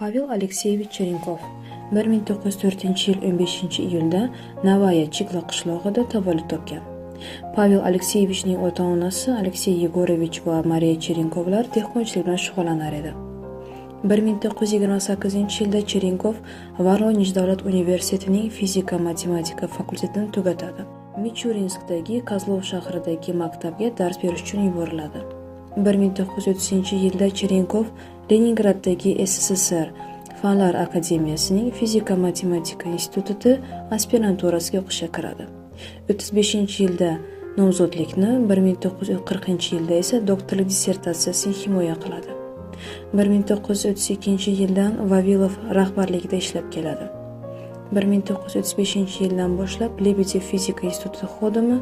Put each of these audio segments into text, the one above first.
Pavel Alekseyevich Cherenkov 1904-yil 15-iyulda Navaya Chigla qishlog'ida tavallud topgan. Pavel Alekseyevichning ota-onasi Aleksey Yegorovich va Mariya Cherenkovlar dehqonchilik bilan shug'ullanar edi. 1928-yilda Cherenkov Voronej davlat universitetining fizika-matematika fakultetini tugatadi. Michurinskdagi Kozlov shahridagi maktabga dars berish uchun yuboriladi. 1930-yilda Cherenkov Leningraddagi SSSR Fanlar akademiyasining fizika-matematika instituti aspiranturasiga o'qishga kiradi. 35-yilda nomzodlikni, 1940-yilda esa doktorlik dissertatsiyasini himoya qiladi. 1932-yildan Vavilov rahbarligida ishlab keladi. 1935-yildan boshlab Lebedev fizika instituti xodimi,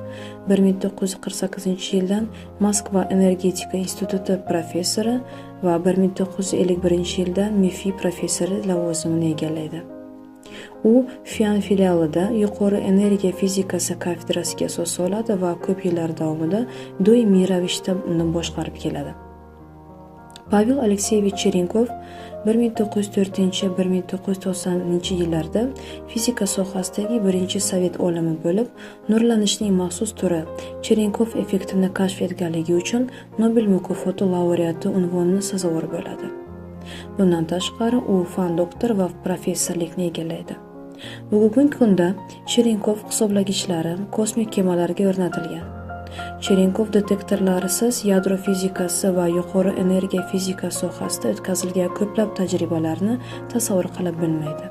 1948-yildan Moskva energetika instituti professori va 1951-yildan MIFI professori lavozimini egallaydi. U Fian filialida yuqori energiya fizikasi kafedrasiga asos soladi va ko'p yillar davomida doimiy ravishda uni boshqarib keladi. Pavel Alekseyevich Cherenkov 1904-1990-yillarda fizika sohasidagi birinchi sovet olimi bo'lib, nurlanishning maxsus turi Cherenkov effektini kashf etganligi uchun Nobel mukofoti laureati unvoniga sazovor bo'ladi. Bundan tashqari, u fan doktor va professorlikni egallaydi. Bugungi kunda Cherenkov hisoblagichlari kosmik kemalarga o'rnatilgan. Cherenkov detektorlarisiz yadro fizikasi va yuqori energiya fizikasi sohasida o'tkazilgan ko'plab tajribalarni tasavvur qilib bo'lmaydi.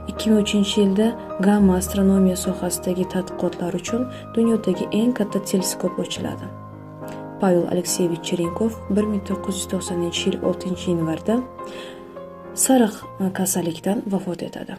2003-yilda gamma astronomiya sohasidagi tadqiqotlar uchun dunyodagi eng katta teleskop ochiladi. Pavel Alekseyevich Cherenkov 1990-yil 6-yanvarda sariq kasallikdan vafot etadi.